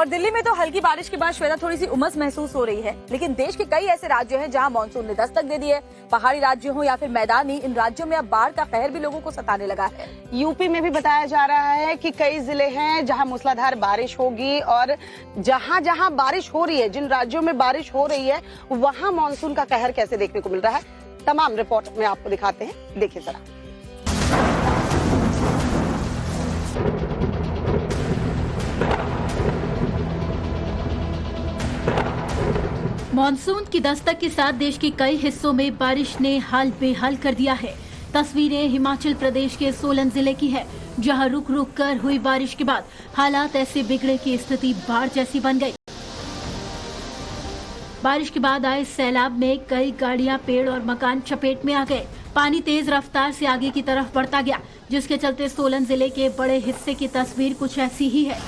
और दिल्ली में तो हल्की बारिश के बाद श्वेता थोड़ी सी उमस महसूस हो रही है, लेकिन देश के कई ऐसे राज्य हैं जहां मानसून ने दस्तक दे दी है। पहाड़ी राज्य हो या फिर मैदानी, इन राज्यों में अब बाढ़ का कहर भी लोगों को सताने लगा है। यूपी में भी बताया जा रहा है कि कई जिले हैं जहां मूसलाधार बारिश होगी और जहां जहां बारिश हो रही है, जिन राज्यों में बारिश हो रही है वहां मानसून का कहर कैसे देखने को मिल रहा है, तमाम रिपोर्ट में आपको दिखाते हैं, देखिए जरा। मॉनसून की दस्तक के साथ देश के कई हिस्सों में बारिश ने हाल बेहाल कर दिया है। तस्वीरें हिमाचल प्रदेश के सोलन जिले की है, जहां रुक रुक कर हुई बारिश के बाद हालात ऐसे बिगड़े कि स्थिति बाढ़ जैसी बन गई। बारिश के बाद आए सैलाब में कई गाड़ियां, पेड़ और मकान चपेट में आ गए। पानी तेज रफ्तार से आगे की तरफ बढ़ता गया, जिसके चलते सोलन जिले के बड़े हिस्से की तस्वीर कुछ ऐसी ही है।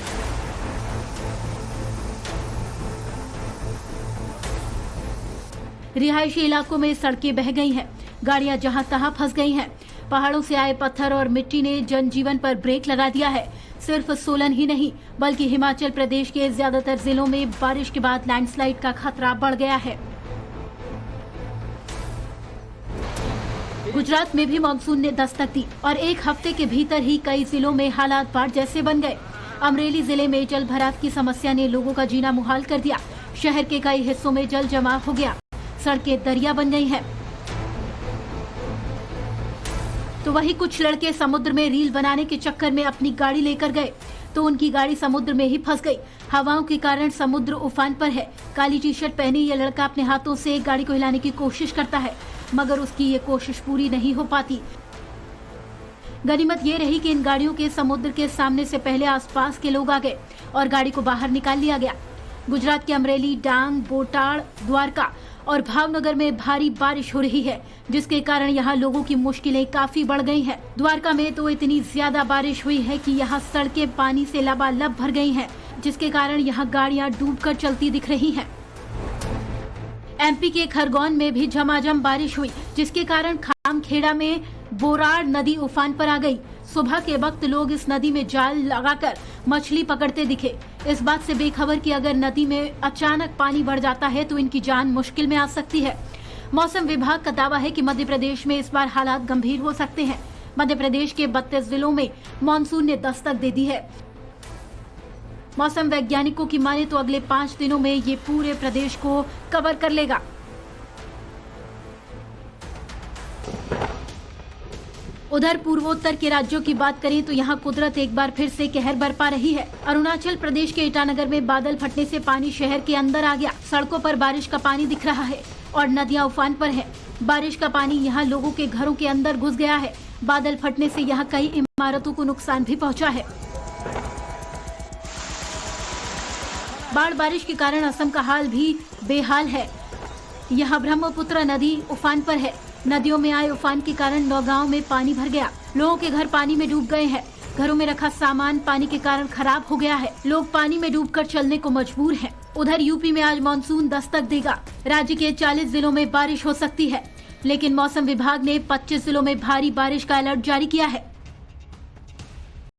रिहायशी इलाकों में सड़कें बह गई हैं, गाड़ियां जहां तहां फंस गई हैं। पहाड़ों से आए पत्थर और मिट्टी ने जनजीवन पर ब्रेक लगा दिया है। सिर्फ सोलन ही नहीं, बल्कि हिमाचल प्रदेश के ज्यादातर जिलों में बारिश के बाद लैंडस्लाइड का खतरा बढ़ गया है। गुजरात में भी मानसून ने दस्तक दी और एक हफ्ते के भीतर ही कई जिलों में हालात बाढ़ जैसे बन गए। अमरेली जिले में जल भराव की समस्या ने लोगों का जीना मुहाल कर दिया। शहर के कई हिस्सों में जल जमाव हो गया, सड़कें दरिया बन गई हैं। तो वही कुछ लड़के समुद्र में रील बनाने के चक्कर में अपनी गाड़ी लेकर गए, तो उनकी गाड़ी समुद्र में ही फंस गई। हवाओं के कारण समुद्र उफान पर है। काली टी शर्ट पहने ये लड़का अपने हाथों से गाड़ी को हिलाने की कोशिश करता है, मगर उसकी ये कोशिश पूरी नहीं हो पाती। गनीमत ये रही कि इन गाड़ियों के समुद्र के सामने से पहले आसपास के लोग आ गए और गाड़ी को बाहर निकाल लिया गया। गुजरात के अमरेली, डांग, बोटाड़, द्वारका और भावनगर में भारी बारिश हो रही है, जिसके कारण यहाँ लोगों की मुश्किलें काफी बढ़ गई हैं। द्वारका में तो इतनी ज्यादा बारिश हुई है कि यहाँ सड़कें पानी से लबालब भर गई हैं, जिसके कारण यहाँ गाड़ियाँ डूबकर चलती दिख रही हैं। एमपी के खरगोन में भी झमाझम बारिश हुई, जिसके कारण खामखेड़ा में बोराड़ नदी उफान पर आ गई। सुबह के वक्त लोग इस नदी में जाल लगाकर मछली पकड़ते दिखे, इस बात से बेखबर कि अगर नदी में अचानक पानी बढ़ जाता है तो इनकी जान मुश्किल में आ सकती है। मौसम विभाग का दावा है कि मध्य प्रदेश में इस बार हालात गंभीर हो सकते हैं। मध्य प्रदेश के 32 जिलों में मानसून ने दस्तक दे दी है। मौसम वैज्ञानिकों की माने तो अगले 5 दिनों में ये पूरे प्रदेश को कवर कर लेगा। उधर पूर्वोत्तर के राज्यों की बात करें तो यहाँ कुदरत एक बार फिर से कहर बरपा रही है। अरुणाचल प्रदेश के ईटानगर में बादल फटने से पानी शहर के अंदर आ गया। सड़कों पर बारिश का पानी दिख रहा है और नदियां उफान पर है। बारिश का पानी यहाँ लोगों के घरों के अंदर घुस गया है। बादल फटने से यहाँ कई इमारतों को नुकसान भी पहुँचा है। बाढ़ बारिश के कारण असम का हाल भी बेहाल है। यहाँ ब्रह्मपुत्र नदी उफान पर है। नदियों में आए उफान के कारण नौगांव में पानी भर गया। लोगों के घर पानी में डूब गए हैं। घरों में रखा सामान पानी के कारण खराब हो गया है। लोग पानी में डूबकर चलने को मजबूर हैं। उधर यूपी में आज मानसून दस्तक देगा। राज्य के 40 जिलों में बारिश हो सकती है, लेकिन मौसम विभाग ने 25 जिलों में भारी बारिश का अलर्ट जारी किया है।